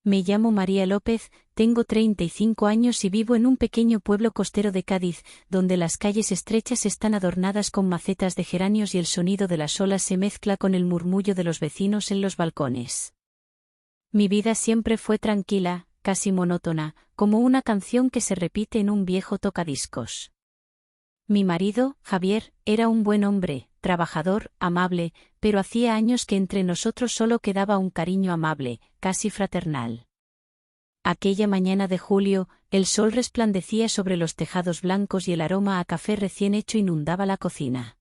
Me llamo María López, tengo 35 años y vivo en un pequeño pueblo costero de Cádiz, donde las calles estrechas están adornadas con macetas de geranios y el sonido de las olas se mezcla con el murmullo de los vecinos en los balcones. Mi vida siempre fue tranquila, casi monótona, como una canción que se repite en un viejo tocadiscos. Mi marido, Javier, era un buen hombre, trabajador, amable, pero hacía años que entre nosotros solo quedaba un cariño amable, casi fraternal. Aquella mañana de julio, el sol resplandecía sobre los tejados blancos y el aroma a café recién hecho inundaba la cocina.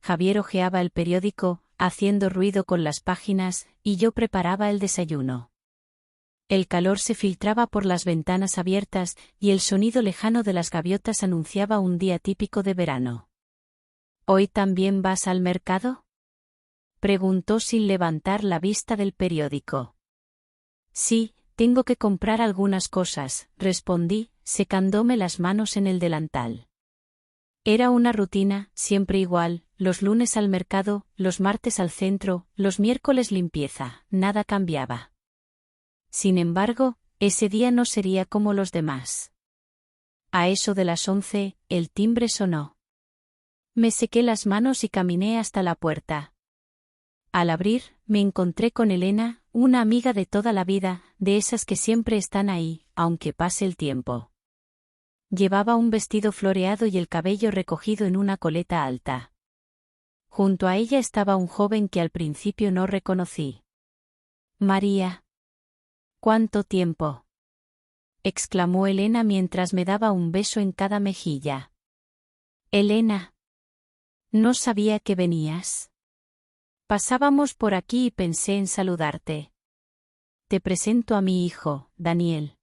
Javier hojeaba el periódico, haciendo ruido con las páginas, y yo preparaba el desayuno. El calor se filtraba por las ventanas abiertas, y el sonido lejano de las gaviotas anunciaba un día típico de verano. ¿Hoy también vas al mercado?, preguntó sin levantar la vista del periódico. Sí, tengo que comprar algunas cosas, respondí, secándome las manos en el delantal. Era una rutina, siempre igual, los lunes al mercado, los martes al centro, los miércoles limpieza, nada cambiaba. Sin embargo, ese día no sería como los demás. A eso de las 11, el timbre sonó. Me sequé las manos y caminé hasta la puerta. Al abrir, me encontré con Elena, una amiga de toda la vida, de esas que siempre están ahí, aunque pase el tiempo. Llevaba un vestido floreado y el cabello recogido en una coleta alta. Junto a ella estaba un joven que al principio no reconocí. María. ¿Cuánto tiempo?, exclamó Elena mientras me daba un beso en cada mejilla. Elena. No sabía que venías. Pasábamos por aquí y pensé en saludarte. Te presento a mi hijo, Daniel.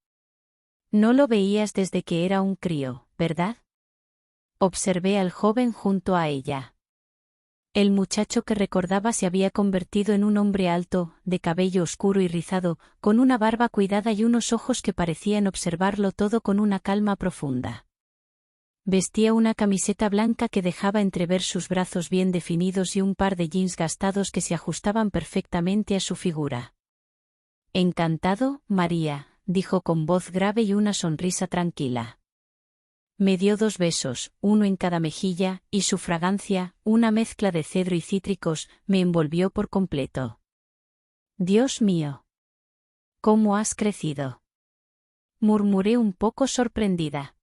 No lo veías desde que era un crío, ¿verdad? Observé al joven junto a ella. El muchacho que recordaba se había convertido en un hombre alto, de cabello oscuro y rizado, con una barba cuidada y unos ojos que parecían observarlo todo con una calma profunda. Vestía una camiseta blanca que dejaba entrever sus brazos bien definidos y un par de jeans gastados que se ajustaban perfectamente a su figura. Encantado, María, dijo con voz grave y una sonrisa tranquila. Me dio 2 besos, uno en cada mejilla, y su fragancia, una mezcla de cedro y cítricos, me envolvió por completo. Dios mío. ¿Cómo has crecido?, murmuré un poco sorprendida.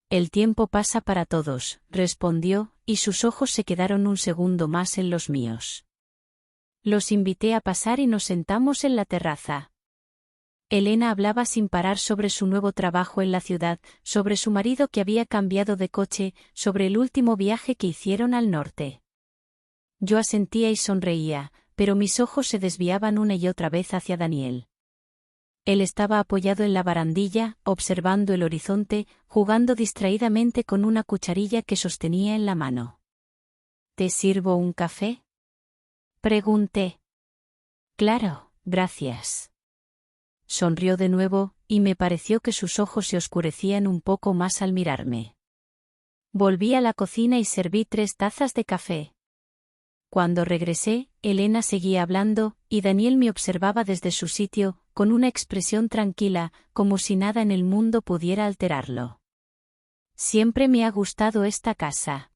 El tiempo pasa para todos, respondió, y sus ojos se quedaron un segundo más en los míos. Los invité a pasar y nos sentamos en la terraza. Elena hablaba sin parar sobre su nuevo trabajo en la ciudad, sobre su marido que había cambiado de coche, sobre el último viaje que hicieron al norte. Yo asentía y sonreía, pero mis ojos se desviaban una y otra vez hacia Daniel. Él estaba apoyado en la barandilla, observando el horizonte, jugando distraídamente con una cucharilla que sostenía en la mano. ¿Te sirvo un café?, pregunté. Claro, gracias. Sonrió de nuevo, y me pareció que sus ojos se oscurecían un poco más al mirarme. Volví a la cocina y serví 3 tazas de café. Cuando regresé, Elena seguía hablando, y Daniel me observaba desde su sitio, con una expresión tranquila, como si nada en el mundo pudiera alterarlo. Siempre me ha gustado esta casa.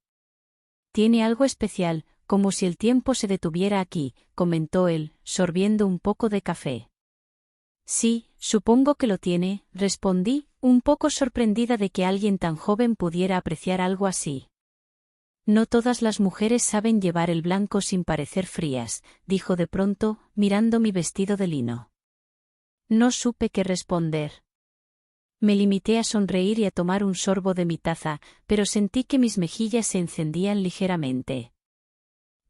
Tiene algo especial, como si el tiempo se detuviera aquí, comentó él, sorbiendo un poco de café. Sí, supongo que lo tiene, respondí, un poco sorprendida de que alguien tan joven pudiera apreciar algo así. No todas las mujeres saben llevar el blanco sin parecer frías, dijo de pronto, mirando mi vestido de lino. No supe qué responder. Me limité a sonreír y a tomar un sorbo de mi taza, pero sentí que mis mejillas se encendían ligeramente.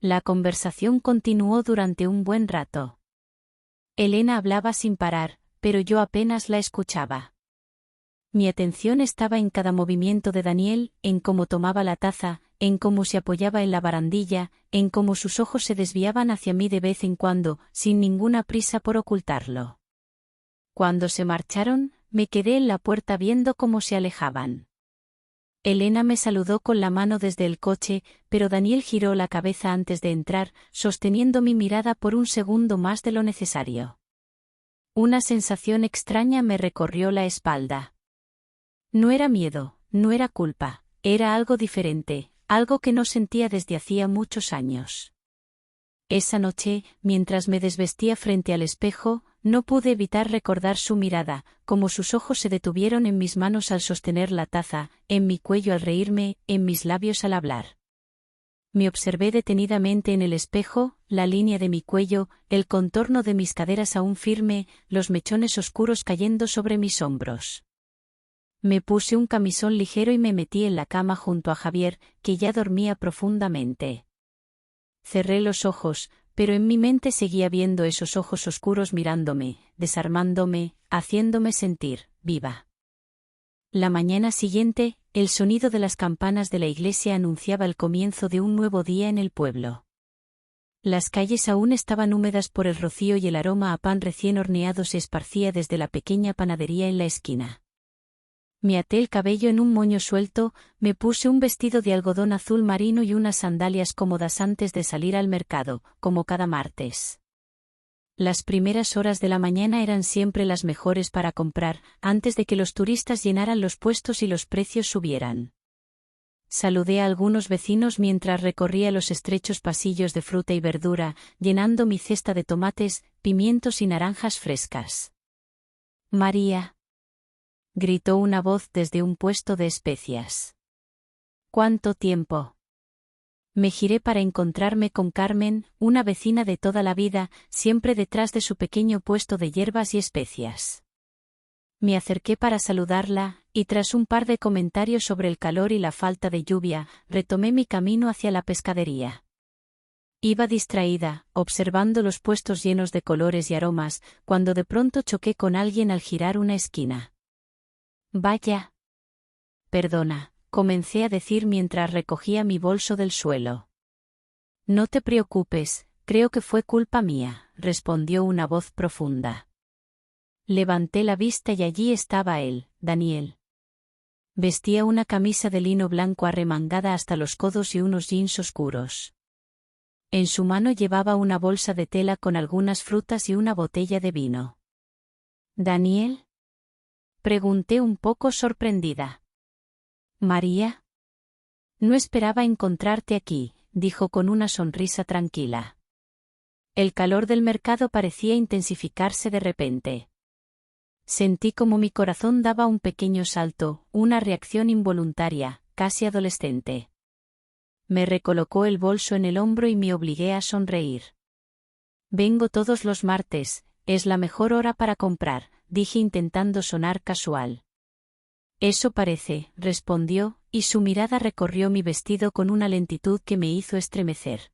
La conversación continuó durante un buen rato. Elena hablaba sin parar, pero yo apenas la escuchaba. Mi atención estaba en cada movimiento de Daniel, en cómo tomaba la taza, en cómo se apoyaba en la barandilla, en cómo sus ojos se desviaban hacia mí de vez en cuando, sin ninguna prisa por ocultarlo. Cuando se marcharon, me quedé en la puerta viendo cómo se alejaban. Elena me saludó con la mano desde el coche, pero Daniel giró la cabeza antes de entrar, sosteniendo mi mirada por un segundo más de lo necesario. Una sensación extraña me recorrió la espalda. No era miedo, no era culpa, era algo diferente, algo que no sentía desde hacía muchos años. Esa noche, mientras me desvestía frente al espejo, no pude evitar recordar su mirada, como sus ojos se detuvieron en mis manos al sostener la taza, en mi cuello al reírme, en mis labios al hablar. Me observé detenidamente en el espejo, la línea de mi cuello, el contorno de mis caderas aún firme, los mechones oscuros cayendo sobre mis hombros. Me puse un camisón ligero y me metí en la cama junto a Javier, que ya dormía profundamente. Cerré los ojos, pero en mi mente seguía viendo esos ojos oscuros mirándome, desarmándome, haciéndome sentir viva. La mañana siguiente, el sonido de las campanas de la iglesia anunciaba el comienzo de un nuevo día en el pueblo. Las calles aún estaban húmedas por el rocío y el aroma a pan recién horneado se esparcía desde la pequeña panadería en la esquina. Me até el cabello en un moño suelto, me puse un vestido de algodón azul marino y unas sandalias cómodas antes de salir al mercado, como cada martes. Las primeras horas de la mañana eran siempre las mejores para comprar, antes de que los turistas llenaran los puestos y los precios subieran. Saludé a algunos vecinos mientras recorría los estrechos pasillos de fruta y verdura, llenando mi cesta de tomates, pimientos y naranjas frescas. «María», gritó una voz desde un puesto de especias. «¿Cuánto tiempo?». Me giré para encontrarme con Carmen, una vecina de toda la vida, siempre detrás de su pequeño puesto de hierbas y especias. Me acerqué para saludarla, y tras un par de comentarios sobre el calor y la falta de lluvia, retomé mi camino hacia la pescadería. Iba distraída, observando los puestos llenos de colores y aromas, cuando de pronto choqué con alguien al girar una esquina. «Vaya». «Perdona», comencé a decir mientras recogía mi bolso del suelo. «No te preocupes, creo que fue culpa mía», respondió una voz profunda. Levanté la vista y allí estaba él, Daniel. Vestía una camisa de lino blanco arremangada hasta los codos y unos jeans oscuros. En su mano llevaba una bolsa de tela con algunas frutas y una botella de vino. «¿Daniel?», pregunté un poco sorprendida. «¿María?». «No esperaba encontrarte aquí», dijo con una sonrisa tranquila. El calor del mercado parecía intensificarse de repente. Sentí como mi corazón daba un pequeño salto, una reacción involuntaria, casi adolescente. Me recolocó el bolso en el hombro y me obligué a sonreír. «Vengo todos los martes, es la mejor hora para comprar», dije intentando sonar casual. «Eso parece», respondió, y su mirada recorrió mi vestido con una lentitud que me hizo estremecer.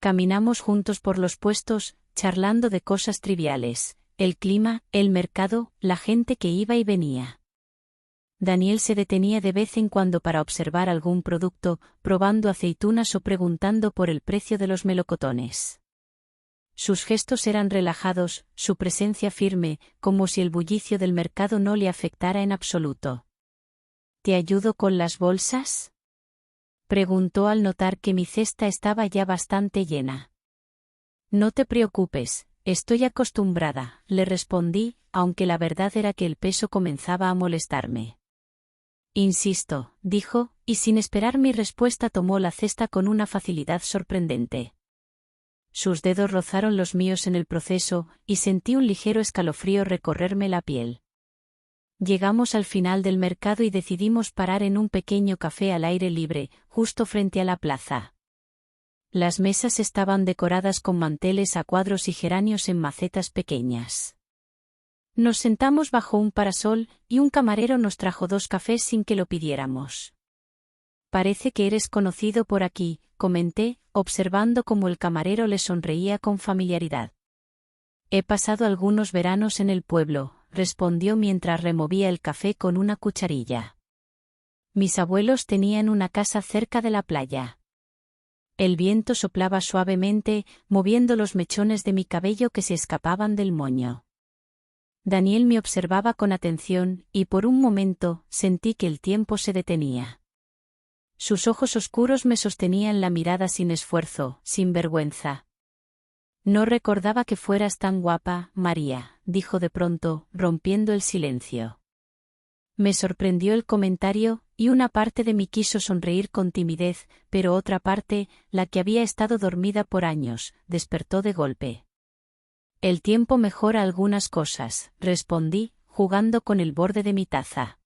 Caminamos juntos por los puestos, charlando de cosas triviales, el clima, el mercado, la gente que iba y venía. Daniel se detenía de vez en cuando para observar algún producto, probando aceitunas o preguntando por el precio de los melocotones. Sus gestos eran relajados, su presencia firme, como si el bullicio del mercado no le afectara en absoluto. «¿Te ayudo con las bolsas?», preguntó al notar que mi cesta estaba ya bastante llena. «No te preocupes, estoy acostumbrada», le respondí, aunque la verdad era que el peso comenzaba a molestarme. «Insisto», dijo, y sin esperar mi respuesta tomó la cesta con una facilidad sorprendente. Sus dedos rozaron los míos en el proceso, y sentí un ligero escalofrío recorrerme la piel. Llegamos al final del mercado y decidimos parar en un pequeño café al aire libre, justo frente a la plaza. Las mesas estaban decoradas con manteles a cuadros y geranios en macetas pequeñas. Nos sentamos bajo un parasol, y un camarero nos trajo 2 cafés sin que lo pidiéramos. «Parece que eres conocido por aquí», comenté, observando cómo el camarero le sonreía con familiaridad. «He pasado algunos veranos en el pueblo», respondió mientras removía el café con una cucharilla. «Mis abuelos tenían una casa cerca de la playa». El viento soplaba suavemente, moviendo los mechones de mi cabello que se escapaban del moño. Daniel me observaba con atención, y por un momento, sentí que el tiempo se detenía. Sus ojos oscuros me sostenían la mirada sin esfuerzo, sin vergüenza. «No recordaba que fueras tan guapa, María», dijo de pronto, rompiendo el silencio. Me sorprendió el comentario, y una parte de mí quiso sonreír con timidez, pero otra parte, la que había estado dormida por años, despertó de golpe. El tiempo mejora algunas cosas, respondí, jugando con el borde de mi taza.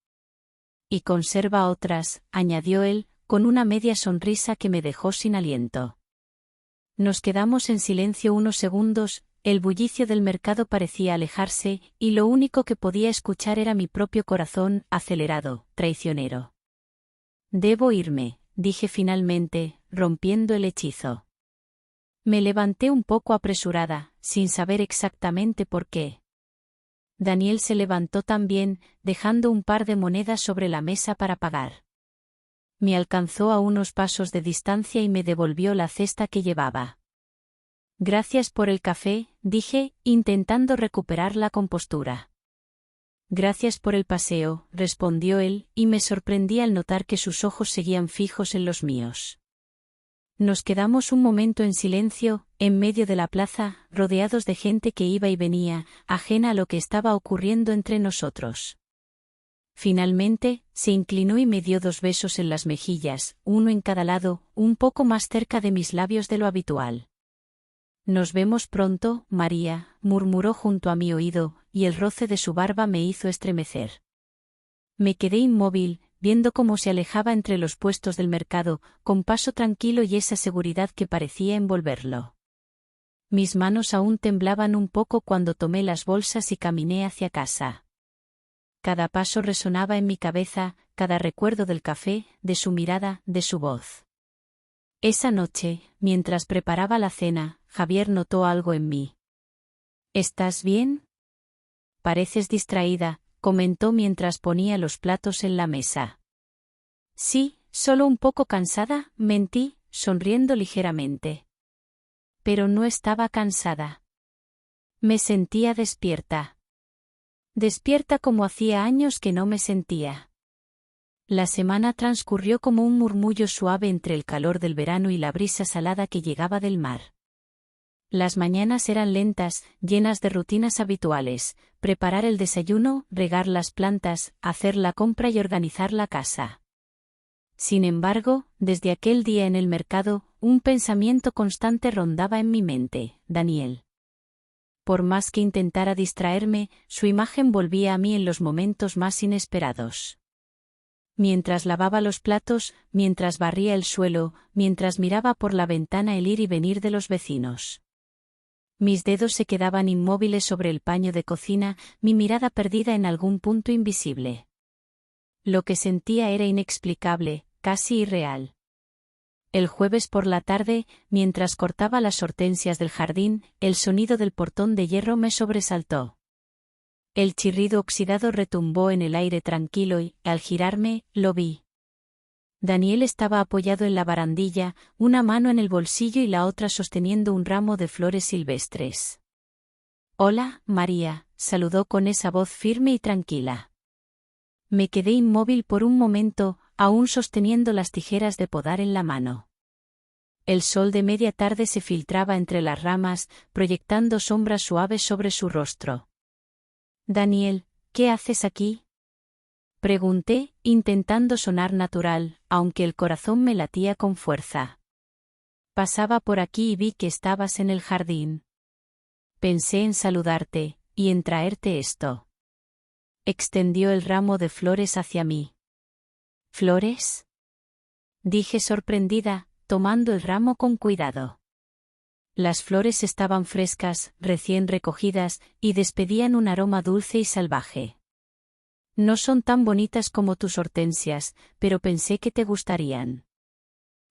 Y conserva otras, añadió él, con una media sonrisa que me dejó sin aliento. Nos quedamos en silencio unos segundos. El bullicio del mercado parecía alejarse, y lo único que podía escuchar era mi propio corazón, acelerado, traicionero. Debo irme, dije finalmente, rompiendo el hechizo. Me levanté un poco apresurada, sin saber exactamente por qué. Daniel se levantó también, dejando un par de monedas sobre la mesa para pagar. Me alcanzó a unos pasos de distancia y me devolvió la cesta que llevaba. Gracias por el café, dije, intentando recuperar la compostura. Gracias por el paseo, respondió él, y me sorprendí al notar que sus ojos seguían fijos en los míos. Nos quedamos un momento en silencio, en medio de la plaza, rodeados de gente que iba y venía, ajena a lo que estaba ocurriendo entre nosotros. Finalmente, se inclinó y me dio 2 besos en las mejillas, uno en cada lado, un poco más cerca de mis labios de lo habitual. Nos vemos pronto, María, murmuró junto a mi oído, y el roce de su barba me hizo estremecer. Me quedé inmóvil, viendo cómo se alejaba entre los puestos del mercado, con paso tranquilo y esa seguridad que parecía envolverlo. Mis manos aún temblaban un poco cuando tomé las bolsas y caminé hacia casa. Cada paso resonaba en mi cabeza, cada recuerdo del café, de su mirada, de su voz. Esa noche, mientras preparaba la cena, Javier notó algo en mí. ¿Estás bien? Pareces distraída, comentó mientras ponía los platos en la mesa. Sí, solo un poco cansada, mentí, sonriendo ligeramente. Pero no estaba cansada. Me sentía despierta. Despierta como hacía años que no me sentía. La semana transcurrió como un murmullo suave entre el calor del verano y la brisa salada que llegaba del mar. Las mañanas eran lentas, llenas de rutinas habituales: preparar el desayuno, regar las plantas, hacer la compra y organizar la casa. Sin embargo, desde aquel día en el mercado, un pensamiento constante rondaba en mi mente: Daniel. Por más que intentara distraerme, su imagen volvía a mí en los momentos más inesperados. Mientras lavaba los platos, mientras barría el suelo, mientras miraba por la ventana el ir y venir de los vecinos. Mis dedos se quedaban inmóviles sobre el paño de cocina, mi mirada perdida en algún punto invisible. Lo que sentía era inexplicable, casi irreal. El jueves por la tarde, mientras cortaba las hortensias del jardín, el sonido del portón de hierro me sobresaltó. El chirrido oxidado retumbó en el aire tranquilo y, al girarme, lo vi. Daniel estaba apoyado en la barandilla, una mano en el bolsillo y la otra sosteniendo un ramo de flores silvestres. «Hola, María», saludó con esa voz firme y tranquila. Me quedé inmóvil por un momento, aún sosteniendo las tijeras de podar en la mano. El sol de media tarde se filtraba entre las ramas, proyectando sombras suaves sobre su rostro. «Daniel, ¿qué haces aquí?», pregunté, intentando sonar natural, aunque el corazón me latía con fuerza. «Pasaba por aquí y vi que estabas en el jardín. Pensé en saludarte, y en traerte esto». Extendió el ramo de flores hacia mí. «¿Flores?», dije sorprendida, tomando el ramo con cuidado. Las flores estaban frescas, recién recogidas, y despedían un aroma dulce y salvaje. «No son tan bonitas como tus hortensias, pero pensé que te gustarían».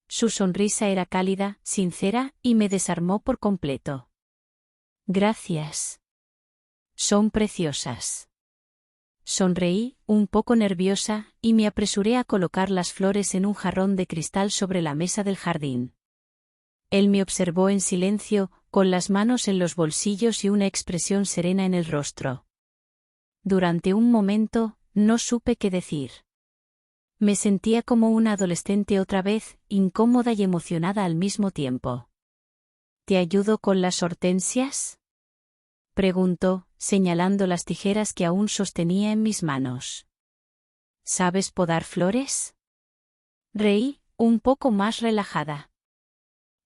Su sonrisa era cálida, sincera, y me desarmó por completo. «Gracias. Son preciosas». Sonreí, un poco nerviosa, y me apresuré a colocar las flores en un jarrón de cristal sobre la mesa del jardín. Él me observó en silencio, con las manos en los bolsillos y una expresión serena en el rostro. Durante un momento, no supe qué decir. Me sentía como una adolescente otra vez, incómoda y emocionada al mismo tiempo. «¿Te ayudo con las hortensias?», Preguntó, señalando las tijeras que aún sostenía en mis manos. ¿Sabes podar flores? Reí, un poco más relajada.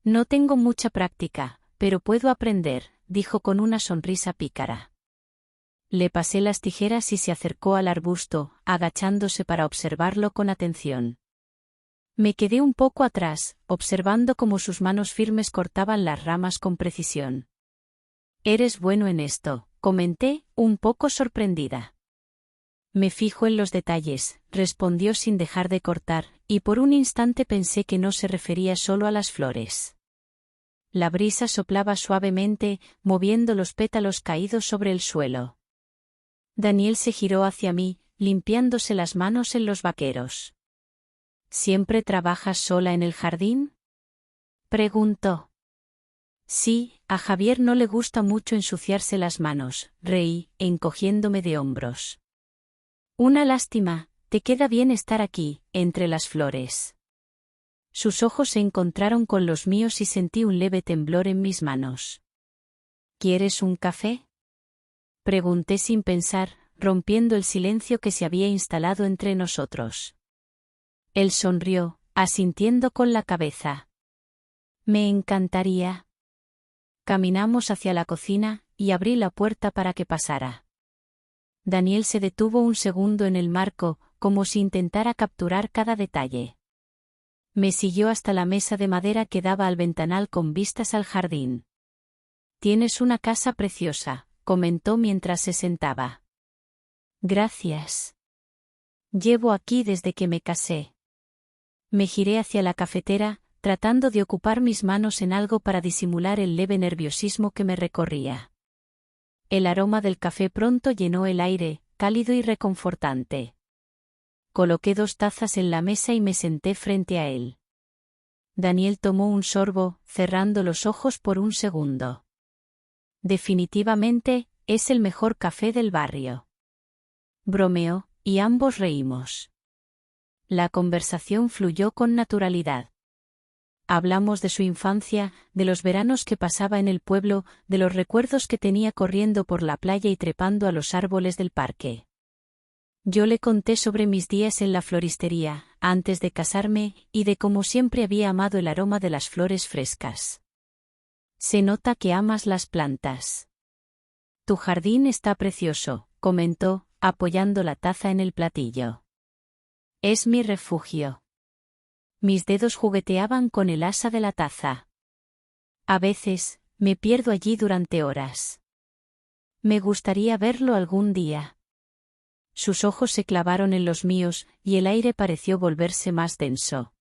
No tengo mucha práctica, pero puedo aprender, dijo con una sonrisa pícara. Le pasé las tijeras y se acercó al arbusto, agachándose para observarlo con atención. Me quedé un poco atrás, observando cómo sus manos firmes cortaban las ramas con precisión. «Eres bueno en esto», comenté, un poco sorprendida. «Me fijo en los detalles», respondió sin dejar de cortar, y por un instante pensé que no se refería solo a las flores. La brisa soplaba suavemente, moviendo los pétalos caídos sobre el suelo. Daniel se giró hacia mí, limpiándose las manos en los vaqueros. «¿Siempre trabajas sola en el jardín?», preguntó. «Sí, a Javier no le gusta mucho ensuciarse las manos», reí, encogiéndome de hombros. «Una lástima, te queda bien estar aquí, entre las flores». Sus ojos se encontraron con los míos y sentí un leve temblor en mis manos. «¿Quieres un café?», pregunté sin pensar, rompiendo el silencio que se había instalado entre nosotros. Él sonrió, asintiendo con la cabeza. «Me encantaría». Caminamos hacia la cocina, y abrí la puerta para que pasara. Daniel se detuvo un segundo en el marco, como si intentara capturar cada detalle. Me siguió hasta la mesa de madera que daba al ventanal con vistas al jardín. «Tienes una casa preciosa», comentó mientras se sentaba. «Gracias. Llevo aquí desde que me casé». Me giré hacia la cafetera, tratando de ocupar mis manos en algo para disimular el leve nerviosismo que me recorría. El aroma del café pronto llenó el aire, cálido y reconfortante. Coloqué 2 tazas en la mesa y me senté frente a él. Daniel tomó un sorbo, cerrando los ojos por un segundo. «Definitivamente, es el mejor café del barrio», bromeó, y ambos reímos. La conversación fluyó con naturalidad. Hablamos de su infancia, de los veranos que pasaba en el pueblo, de los recuerdos que tenía corriendo por la playa y trepando a los árboles del parque. Yo le conté sobre mis días en la floristería, antes de casarme, y de cómo siempre había amado el aroma de las flores frescas. «Se nota que amas las plantas. Tu jardín está precioso», comentó, apoyando la taza en el platillo. «Es mi refugio». Mis dedos jugueteaban con el asa de la taza. «A veces, me pierdo allí durante horas. Me gustaría verlo algún día». Sus ojos se clavaron en los míos, y el aire pareció volverse más denso.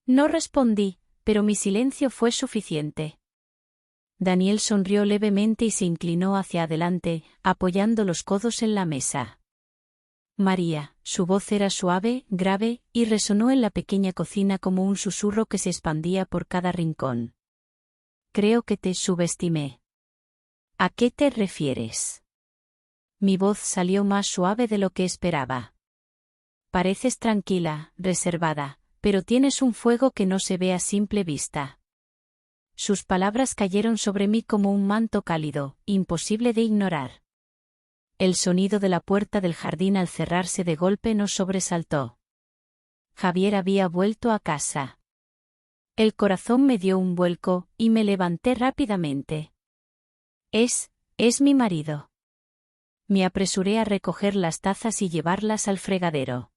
No respondí, pero mi silencio fue suficiente. Daniel sonrió levemente y se inclinó hacia adelante, apoyando los codos en la mesa. «María», su voz era suave, grave, y resonó en la pequeña cocina como un susurro que se expandía por cada rincón. «Creo que te subestimé». «¿A qué te refieres?». Mi voz salió más suave de lo que esperaba. «Pareces tranquila, reservada, pero tienes un fuego que no se ve a simple vista». Sus palabras cayeron sobre mí como un manto cálido, imposible de ignorar. El sonido de la puerta del jardín al cerrarse de golpe nos sobresaltó. Javier había vuelto a casa. El corazón me dio un vuelco, y me levanté rápidamente. Es mi marido». Me apresuré a recoger las tazas y llevarlas al fregadero.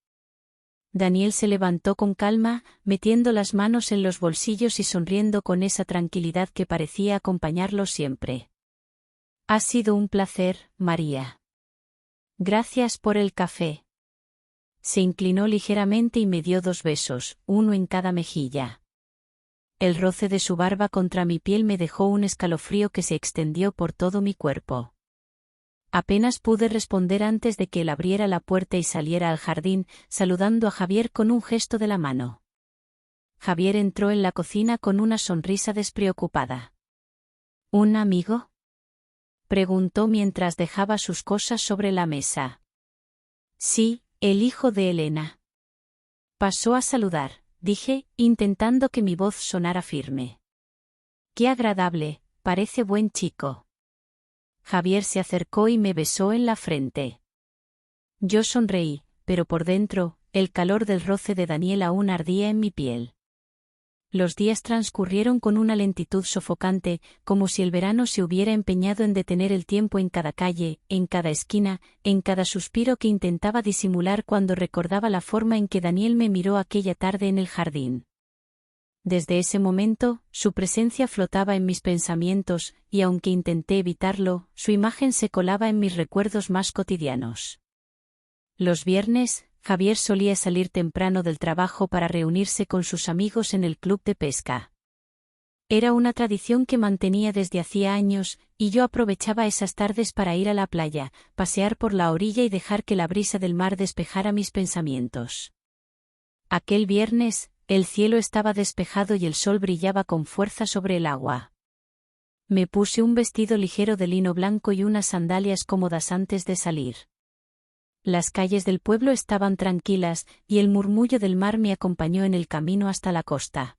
Daniel se levantó con calma, metiendo las manos en los bolsillos y sonriendo con esa tranquilidad que parecía acompañarlo siempre. «Ha sido un placer, María. Gracias por el café». Se inclinó ligeramente y me dio 2 besos, uno en cada mejilla. El roce de su barba contra mi piel me dejó un escalofrío que se extendió por todo mi cuerpo. Apenas pude responder antes de que él abriera la puerta y saliera al jardín, saludando a Javier con un gesto de la mano. Javier entró en la cocina con una sonrisa despreocupada. «¿Un amigo?», preguntó mientras dejaba sus cosas sobre la mesa. «Sí, el hijo de Elena». «Pasó a saludar», dije, intentando que mi voz sonara firme. «Qué agradable, parece buen chico». Javier se acercó y me besó en la frente. Yo sonreí, pero por dentro, el calor del roce de Daniel aún ardía en mi piel. Los días transcurrieron con una lentitud sofocante, como si el verano se hubiera empeñado en detener el tiempo en cada calle, en cada esquina, en cada suspiro que intentaba disimular cuando recordaba la forma en que Daniel me miró aquella tarde en el jardín. Desde ese momento, su presencia flotaba en mis pensamientos, y aunque intenté evitarlo, su imagen se colaba en mis recuerdos más cotidianos. Los viernes, Javier solía salir temprano del trabajo para reunirse con sus amigos en el club de pesca. Era una tradición que mantenía desde hacía años, y yo aprovechaba esas tardes para ir a la playa, pasear por la orilla y dejar que la brisa del mar despejara mis pensamientos. Aquel viernes, el cielo estaba despejado y el sol brillaba con fuerza sobre el agua. Me puse un vestido ligero de lino blanco y unas sandalias cómodas antes de salir. Las calles del pueblo estaban tranquilas, y el murmullo del mar me acompañó en el camino hasta la costa.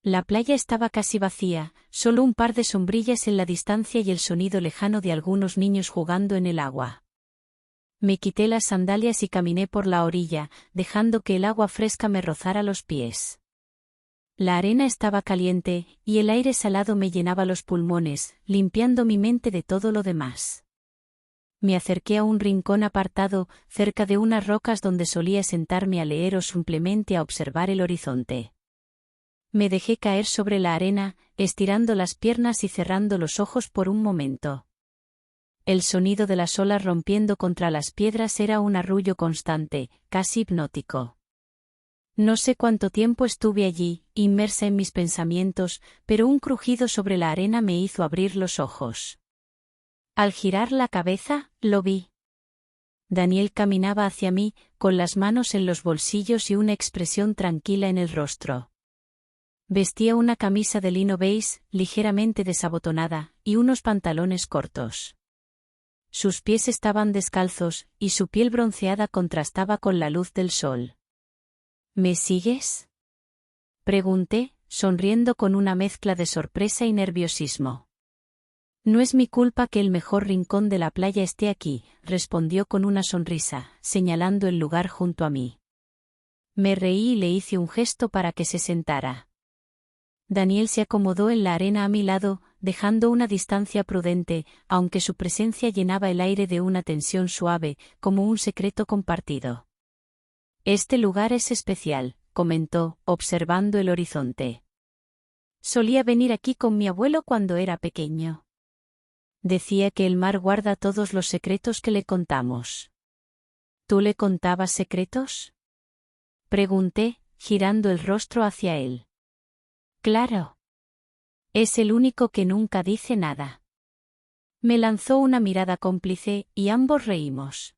La playa estaba casi vacía, solo un par de sombrillas en la distancia y el sonido lejano de algunos niños jugando en el agua. Me quité las sandalias y caminé por la orilla, dejando que el agua fresca me rozara los pies. La arena estaba caliente, y el aire salado me llenaba los pulmones, limpiando mi mente de todo lo demás. Me acerqué a un rincón apartado, cerca de unas rocas donde solía sentarme a leer o simplemente a observar el horizonte. Me dejé caer sobre la arena, estirando las piernas y cerrando los ojos por un momento. El sonido de las olas rompiendo contra las piedras era un arrullo constante, casi hipnótico. No sé cuánto tiempo estuve allí, inmersa en mis pensamientos, pero un crujido sobre la arena me hizo abrir los ojos. Al girar la cabeza, lo vi. Daniel caminaba hacia mí, con las manos en los bolsillos y una expresión tranquila en el rostro. Vestía una camisa de lino beige, ligeramente desabotonada, y unos pantalones cortos. Sus pies estaban descalzos, y su piel bronceada contrastaba con la luz del sol. ¿Me sigues?, pregunté, sonriendo con una mezcla de sorpresa y nerviosismo. No es mi culpa que el mejor rincón de la playa esté aquí, respondió con una sonrisa, señalando el lugar junto a mí. Me reí y le hice un gesto para que se sentara. Daniel se acomodó en la arena a mi lado, dejando una distancia prudente, aunque su presencia llenaba el aire de una tensión suave, como un secreto compartido. Este lugar es especial, comentó, observando el horizonte. Solía venir aquí con mi abuelo cuando era pequeño. Decía que el mar guarda todos los secretos que le contamos. ¿Tú le contabas secretos?, pregunté, girando el rostro hacia él. Claro. Es el único que nunca dice nada. Me lanzó una mirada cómplice, y ambos reímos.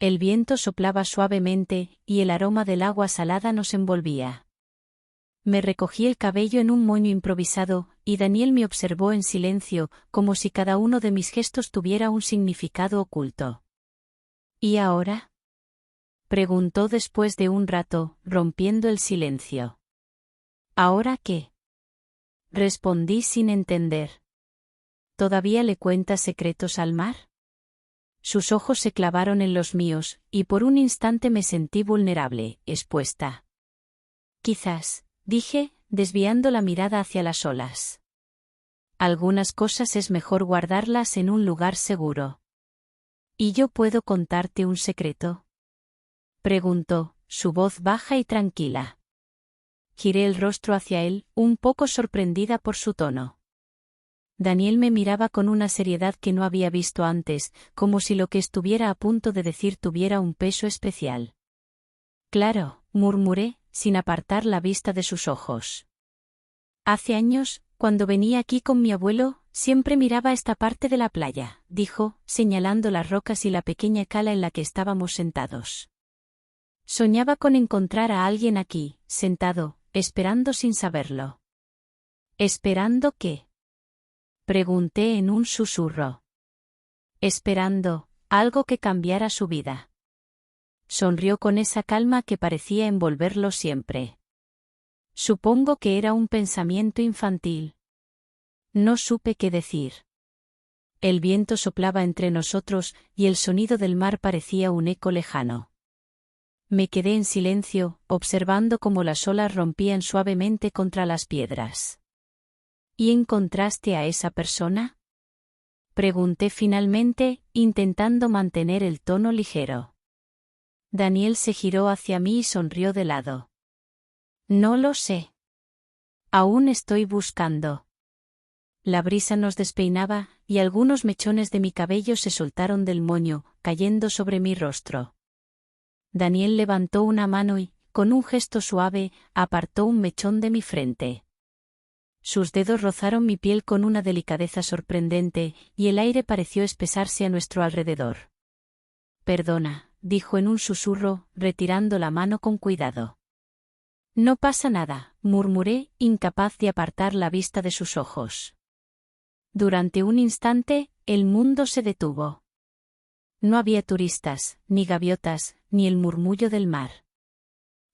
El viento soplaba suavemente, y el aroma del agua salada nos envolvía. Me recogí el cabello en un moño improvisado, y Daniel me observó en silencio, como si cada uno de mis gestos tuviera un significado oculto. ¿Y ahora?, preguntó después de un rato, rompiendo el silencio. ¿Ahora qué?, respondí sin entender. ¿Todavía le cuentas secretos al mar? Sus ojos se clavaron en los míos, y por un instante me sentí vulnerable, expuesta. Quizás, dije, desviando la mirada hacia las olas. Algunas cosas es mejor guardarlas en un lugar seguro. ¿Y yo puedo contarte un secreto?, preguntó, su voz baja y tranquila. Giré el rostro hacia él, un poco sorprendida por su tono. Daniel me miraba con una seriedad que no había visto antes, como si lo que estuviera a punto de decir tuviera un peso especial. Claro, murmuré, sin apartar la vista de sus ojos. Hace años, cuando venía aquí con mi abuelo, siempre miraba esta parte de la playa, dijo, señalando las rocas y la pequeña cala en la que estábamos sentados. Soñaba con encontrar a alguien aquí, sentado, esperando sin saberlo. ¿Esperando qué?, pregunté en un susurro. Esperando algo que cambiara su vida. Sonrió con esa calma que parecía envolverlo siempre. Supongo que era un pensamiento infantil. No supe qué decir. El viento soplaba entre nosotros y el sonido del mar parecía un eco lejano. Me quedé en silencio, observando cómo las olas rompían suavemente contra las piedras. ¿Y encontraste a esa persona? Pregunté finalmente, intentando mantener el tono ligero. Daniel se giró hacia mí y sonrió de lado. No lo sé. Aún estoy buscando. La brisa nos despeinaba, y algunos mechones de mi cabello se soltaron del moño, cayendo sobre mi rostro. Daniel levantó una mano y, con un gesto suave, apartó un mechón de mi frente. Sus dedos rozaron mi piel con una delicadeza sorprendente, y el aire pareció espesarse a nuestro alrededor. Perdona, dijo en un susurro, retirando la mano con cuidado. No pasa nada, murmuré, incapaz de apartar la vista de sus ojos. Durante un instante, el mundo se detuvo. No había turistas, ni gaviotas, ni el murmullo del mar.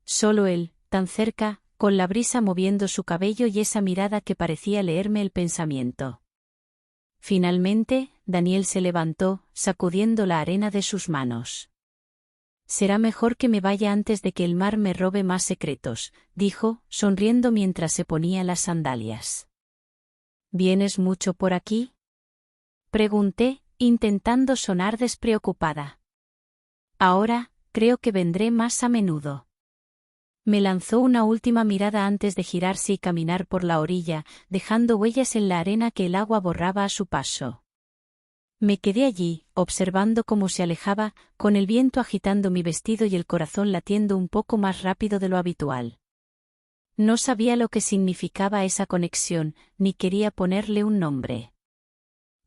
Solo él, tan cerca, con la brisa moviendo su cabello y esa mirada que parecía leerme el pensamiento. Finalmente, Daniel se levantó, sacudiendo la arena de sus manos. Será mejor que me vaya antes de que el mar me robe más secretos, dijo, sonriendo mientras se ponía las sandalias. ¿Vienes mucho por aquí? Pregunté, intentando sonar despreocupada. Ahora, creo que vendré más a menudo. Me lanzó una última mirada antes de girarse y caminar por la orilla, dejando huellas en la arena que el agua borraba a su paso. Me quedé allí, observando cómo se alejaba, con el viento agitando mi vestido y el corazón latiendo un poco más rápido de lo habitual. No sabía lo que significaba esa conexión, ni quería ponerle un nombre.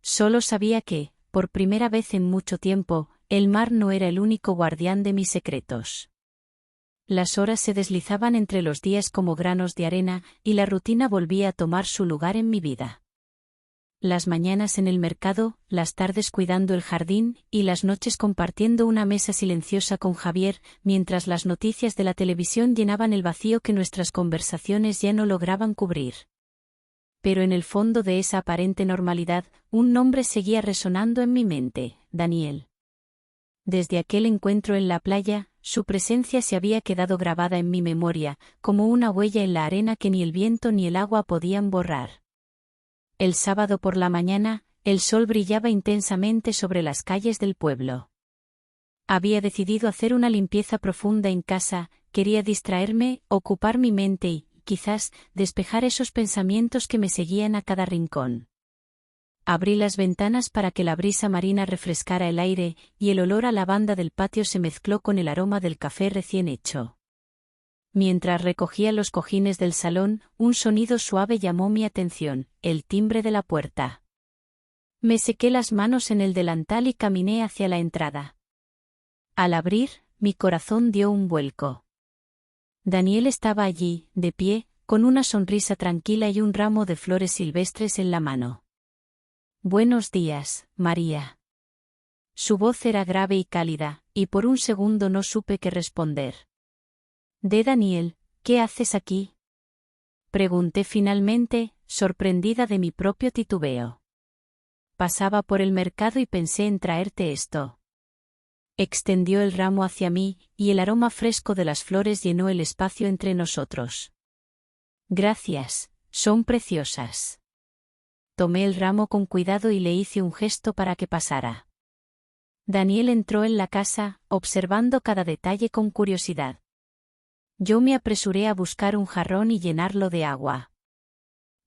Solo sabía que, por primera vez en mucho tiempo, el mar no era el único guardián de mis secretos. Las horas se deslizaban entre los días como granos de arena, y la rutina volvía a tomar su lugar en mi vida. Las mañanas en el mercado, las tardes cuidando el jardín, y las noches compartiendo una mesa silenciosa con Javier, mientras las noticias de la televisión llenaban el vacío que nuestras conversaciones ya no lograban cubrir. Pero en el fondo de esa aparente normalidad, un nombre seguía resonando en mi mente: Daniel. Desde aquel encuentro en la playa, su presencia se había quedado grabada en mi memoria, como una huella en la arena que ni el viento ni el agua podían borrar. El sábado por la mañana, el sol brillaba intensamente sobre las calles del pueblo. Había decidido hacer una limpieza profunda en casa, quería distraerme, ocupar mi mente y, quizás, despejar esos pensamientos que me seguían a cada rincón. Abrí las ventanas para que la brisa marina refrescara el aire, y el olor a lavanda del patio se mezcló con el aroma del café recién hecho. Mientras recogía los cojines del salón, un sonido suave llamó mi atención: el timbre de la puerta. Me sequé las manos en el delantal y caminé hacia la entrada. Al abrir, mi corazón dio un vuelco. Daniel estaba allí, de pie, con una sonrisa tranquila y un ramo de flores silvestres en la mano. Buenos días, María. Su voz era grave y cálida, y por un segundo no supe qué responder. Daniel, ¿qué haces aquí? Pregunté finalmente, sorprendida de mi propio titubeo. Pasaba por el mercado y pensé en traerte esto. Extendió el ramo hacia mí, y el aroma fresco de las flores llenó el espacio entre nosotros. Gracias, son preciosas. Tomé el ramo con cuidado y le hice un gesto para que pasara. Daniel entró en la casa, observando cada detalle con curiosidad. Yo me apresuré a buscar un jarrón y llenarlo de agua.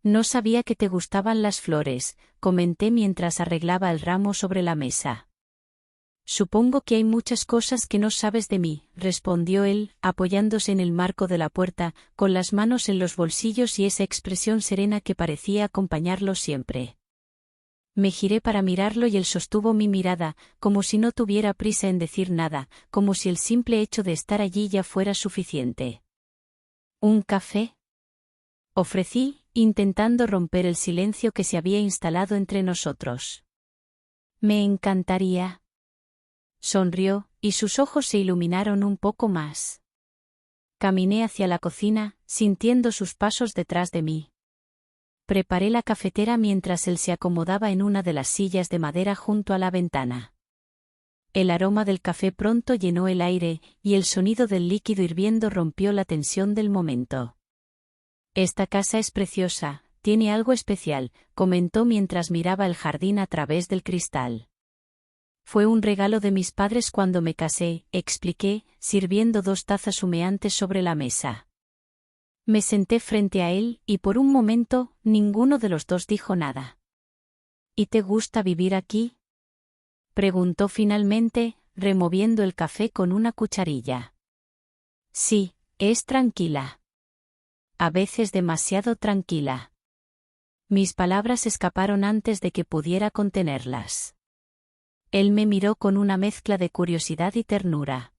No sabía que te gustaban las flores, comenté mientras arreglaba el ramo sobre la mesa. Supongo que hay muchas cosas que no sabes de mí, respondió él, apoyándose en el marco de la puerta, con las manos en los bolsillos y esa expresión serena que parecía acompañarlo siempre. Me giré para mirarlo y él sostuvo mi mirada, como si no tuviera prisa en decir nada, como si el simple hecho de estar allí ya fuera suficiente. ¿Un café? Ofrecí, intentando romper el silencio que se había instalado entre nosotros. Me encantaría. Sonrió, y sus ojos se iluminaron un poco más. Caminé hacia la cocina, sintiendo sus pasos detrás de mí. Preparé la cafetera mientras él se acomodaba en una de las sillas de madera junto a la ventana. El aroma del café pronto llenó el aire, y el sonido del líquido hirviendo rompió la tensión del momento. «Esta casa es preciosa, tiene algo especial», comentó mientras miraba el jardín a través del cristal. «Fue un regalo de mis padres cuando me casé», expliqué, sirviendo 2 tazas humeantes sobre la mesa. Me senté frente a él, y por un momento, ninguno de los dos dijo nada. «¿Y te gusta vivir aquí?», preguntó finalmente, removiendo el café con una cucharilla. «Sí, es tranquila. A veces demasiado tranquila». Mis palabras escaparon antes de que pudiera contenerlas. Él me miró con una mezcla de curiosidad y ternura.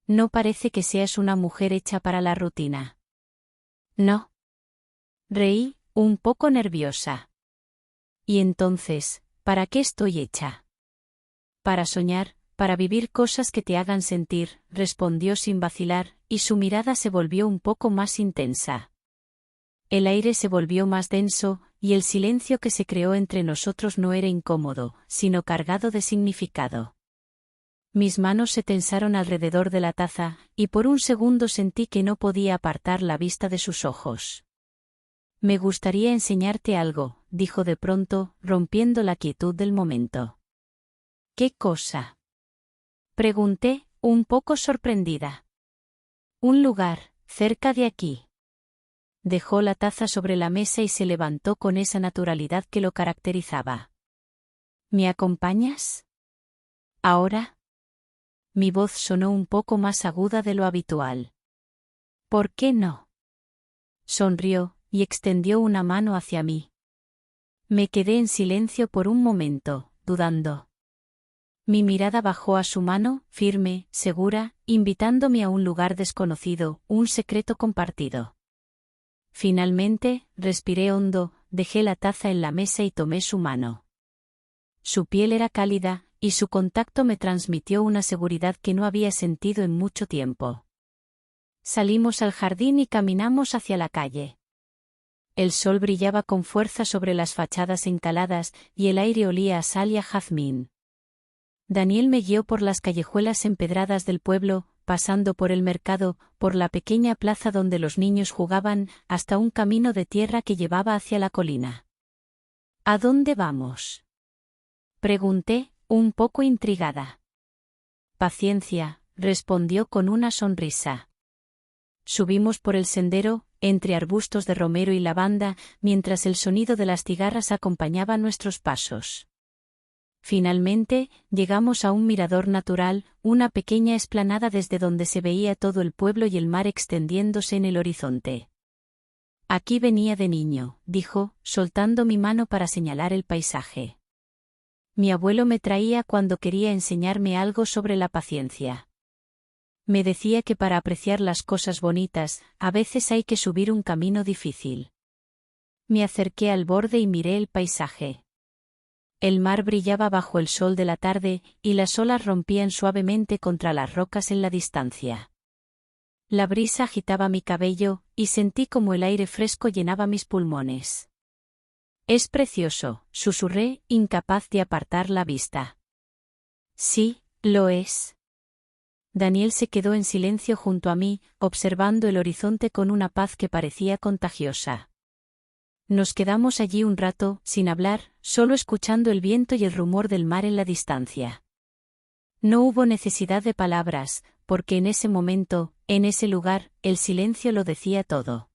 «No parece que seas una mujer hecha para la rutina». «No». Reí, un poco nerviosa. «¿Y entonces, para qué estoy hecha?» «Para soñar, para vivir cosas que te hagan sentir», respondió sin vacilar, y su mirada se volvió un poco más intensa. El aire se volvió más denso, y el silencio que se creó entre nosotros no era incómodo, sino cargado de significado. Mis manos se tensaron alrededor de la taza, y por un segundo sentí que no podía apartar la vista de sus ojos. «Me gustaría enseñarte algo», dijo de pronto, rompiendo la quietud del momento. «¿Qué cosa?», pregunté, un poco sorprendida. «Un lugar, cerca de aquí». Dejó la taza sobre la mesa y se levantó con esa naturalidad que lo caracterizaba. «¿Me acompañas?». «¿Ahora?». Mi voz sonó un poco más aguda de lo habitual. «¿Por qué no?». Sonrió, y extendió una mano hacia mí. Me quedé en silencio por un momento, dudando. Mi mirada bajó a su mano, firme, segura, invitándome a un lugar desconocido, un secreto compartido. Finalmente, respiré hondo, dejé la taza en la mesa y tomé su mano. Su piel era cálida, y su contacto me transmitió una seguridad que no había sentido en mucho tiempo. Salimos al jardín y caminamos hacia la calle. El sol brillaba con fuerza sobre las fachadas encaladas, y el aire olía a sal y a jazmín. Daniel me guió por las callejuelas empedradas del pueblo, pasando por el mercado, por la pequeña plaza donde los niños jugaban, hasta un camino de tierra que llevaba hacia la colina. «¿A dónde vamos?», pregunté, un poco intrigada. «Paciencia», respondió con una sonrisa. Subimos por el sendero, entre arbustos de romero y lavanda, mientras el sonido de las cigarras acompañaba nuestros pasos. Finalmente, llegamos a un mirador natural, una pequeña explanada desde donde se veía todo el pueblo y el mar extendiéndose en el horizonte. «Aquí venía de niño», dijo, soltando mi mano para señalar el paisaje. «Mi abuelo me traía cuando quería enseñarme algo sobre la paciencia. Me decía que para apreciar las cosas bonitas, a veces hay que subir un camino difícil». Me acerqué al borde y miré el paisaje. El mar brillaba bajo el sol de la tarde, y las olas rompían suavemente contra las rocas en la distancia. La brisa agitaba mi cabello, y sentí como el aire fresco llenaba mis pulmones. «Es precioso», susurré, incapaz de apartar la vista. «Sí, lo es». Daniel se quedó en silencio junto a mí, observando el horizonte con una paz que parecía contagiosa. Nos quedamos allí un rato, sin hablar, solo escuchando el viento y el rumor del mar en la distancia. No hubo necesidad de palabras, porque en ese momento, en ese lugar, el silencio lo decía todo.